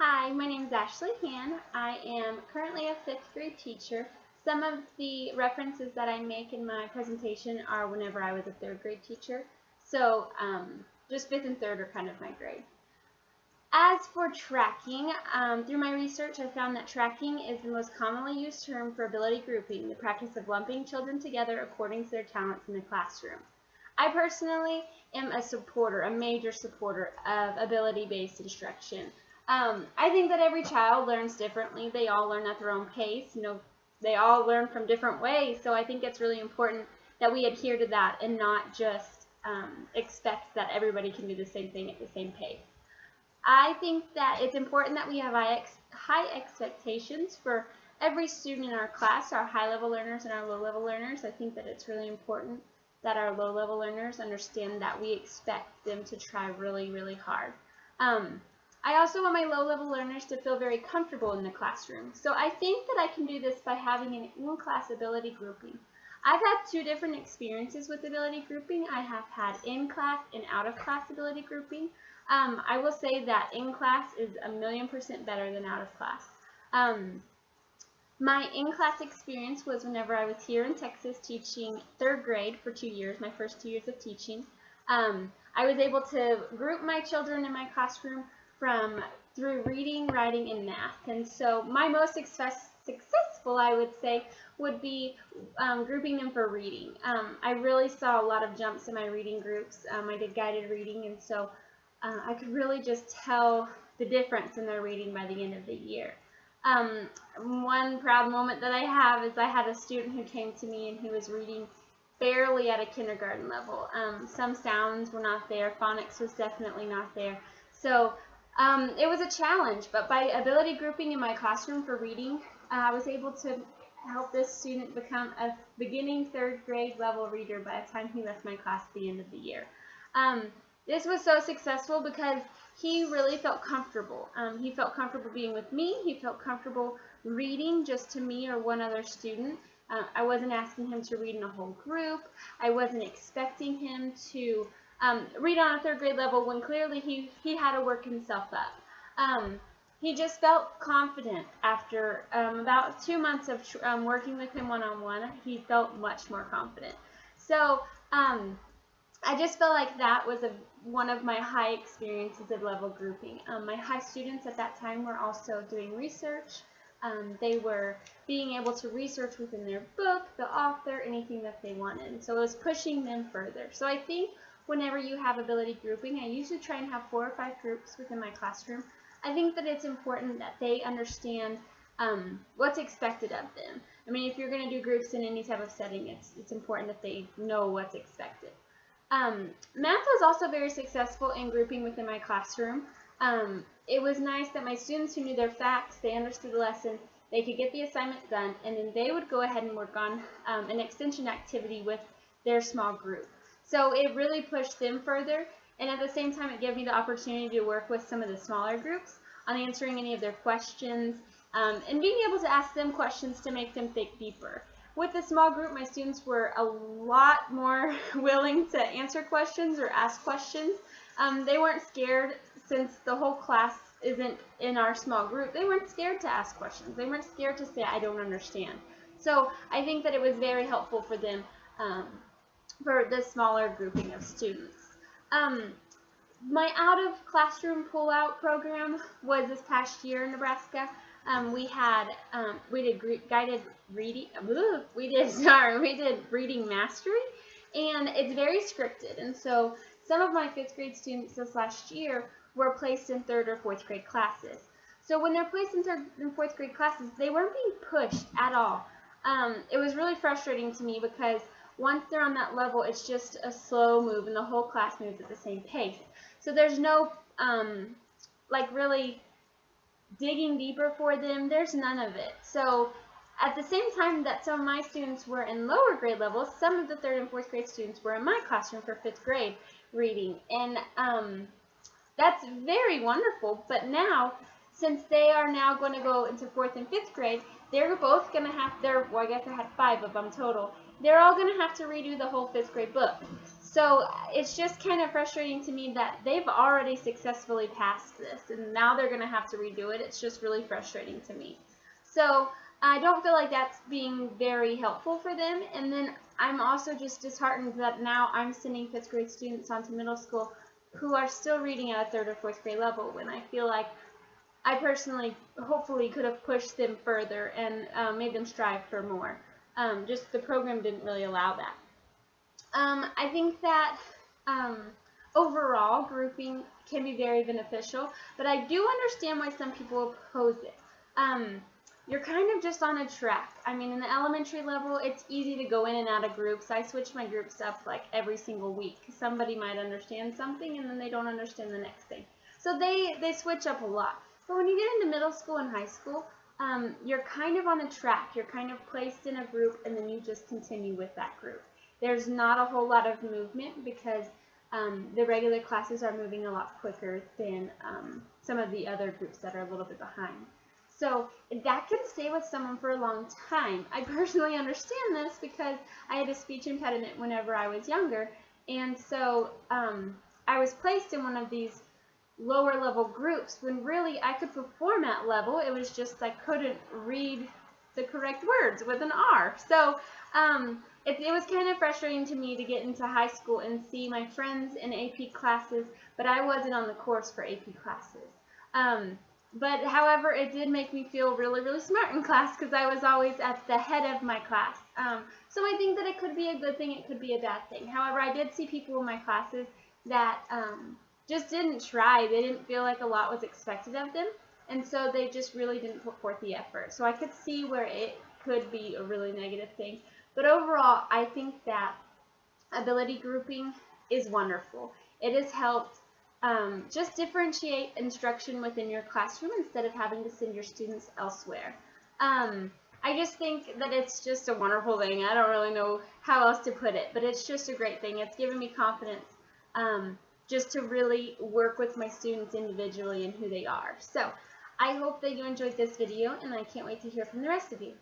Hi, my name is Ashley Han. I am currently a fifth grade teacher. Some of the references that I make in my presentation are whenever I was a third grade teacher. So just fifth and third are kind of my grade. As for tracking, through my research, I found that tracking is the most commonly used term for ability grouping, the practice of lumping children together according to their talents in the classroom. I personally am a major supporter of ability-based instruction. I think that every child learns differently. They all learn at their own pace. They all learn from different ways. So I think it's really important that we adhere to that and not just expect that everybody can do the same thing at the same pace. I think that it's important that we have high expectations for every student in our class, our high-level learners and our low-level learners. I think that it's really important that our low-level learners understand that we expect them to try really, really hard. I also want my low-level learners to feel very comfortable in the classroom. So I think that I can do this by having an in-class ability grouping. I've had two different experiences with ability grouping. I have had in-class and out-of-class ability grouping. I will say that in-class is 1,000,000% better than out-of-class. My in-class experience was whenever I was here in Texas teaching third grade for 2 years, my first 2 years of teaching. I was able to group my children in my classroom through reading, writing, and math. And so my most successful, I would say, would be grouping them for reading. I really saw a lot of jumps in my reading groups. I did guided reading, and so I could really just tell the difference in their reading by the end of the year. One proud moment that I have is I had a student who came to me and who was reading barely at a kindergarten level. Some sounds were not there. Phonics was definitely not there. So it was a challenge, but by ability grouping in my classroom for reading, I was able to help this student become a beginning third grade level reader by the time he left my class at the end of the year. This was so successful because he really felt comfortable. He felt comfortable being with me. He felt comfortable reading just to me or one other student. I wasn't asking him to read in a whole group. I wasn't expecting him to read on a third grade level when clearly he had to work himself up. He just felt confident after about 2 months of working with him one-on-one. He felt much more confident. So I just felt like that was one of my high experiences of level grouping. My high students at that time were also doing research. They were being able to research within their book, the author, anything that they wanted. So it was pushing them further. So I think whenever you have ability grouping, I usually try and have 4 or 5 groups within my classroom. I think that it's important that they understand what's expected of them. I mean, if you're going to do groups in any type of setting, it's important that they know what's expected. Math was also very successful in grouping within my classroom. It was nice that my students who knew their facts, they understood the lesson, they could get the assignment done, and then they would go ahead and work on an extension activity with their small group. So it really pushed them further, and at the same time it gave me the opportunity to work with some of the smaller groups on answering any of their questions and being able to ask them questions to make them think deeper. With the small group, my students were a lot more willing to answer questions or ask questions. They weren't scared, since the whole class isn't in our small group. They weren't scared to ask questions. They weren't scared to say, I don't understand. So I think that it was very helpful for them for the smaller grouping of students. My out-of-classroom pull-out program was this past year in Nebraska. We did guided reading. We did reading mastery, and it's very scripted. And so some of my 5th grade students this last year were placed in 3rd or 4th grade classes. So when they're placed in 3rd and 4th grade classes, they weren't being pushed at all. It was really frustrating to me because once they're on that level, it's just a slow move, and the whole class moves at the same pace. So there's no like really digging deeper for them. There's none of it. So at the same time that some of my students were in lower grade levels, some of the 3rd and 4th grade students were in my classroom for 5th grade reading. And that's very wonderful. But now, since they are now going to go into 4th and 5th grade, they're both going to have well, I guess I had 5 of them total. They're all going to have to redo the whole 5th grade book. So it's just kind of frustrating to me that they've already successfully passed this and now they're going to have to redo it. It's just really frustrating to me. So I don't feel like that's being very helpful for them. And then I'm also just disheartened that now I'm sending 5th grade students onto middle school who are still reading at a 3rd or 4th grade level, when I feel like I personally hopefully could have pushed them further and made them strive for more. Just the program didn't really allow that. I think that overall grouping can be very beneficial, but I do understand why some people oppose it. You're kind of just on a track. I mean, in the elementary level, it's easy to go in and out of groups. I switch my groups up like every single week. Somebody might understand something and then they don't understand the next thing. So they switch up a lot. But when you get into middle school and high school, you're kind of on a track. You're kind of placed in a group and then you just continue with that group. There's not a whole lot of movement because the regular classes are moving a lot quicker than some of the other groups that are a little bit behind. So that can stay with someone for a long time. I personally understand this because I had a speech impediment whenever I was younger, and so I was placed in one of these lower level groups when really I could perform at level. It was just I couldn't read the correct words with an R. So it was kind of frustrating to me to get into high school and see my friends in AP classes, but I wasn't on the course for AP classes. But however, it did make me feel really, really smart in class because I was always at the head of my class. So I think that it could be a good thing, it could be a bad thing. However, I did see people in my classes that just didn't try. They didn't feel like a lot was expected of them, and so they just really didn't put forth the effort. So I could see where it could be a really negative thing. But overall, I think that ability grouping is wonderful. It has helped just differentiate instruction within your classroom instead of having to send your students elsewhere. I just think that it's just a wonderful thing. I don't really know how else to put it, but it's just a great thing. It's given me confidence just to really work with my students individually and who they are. So I hope that you enjoyed this video, and I can't wait to hear from the rest of you.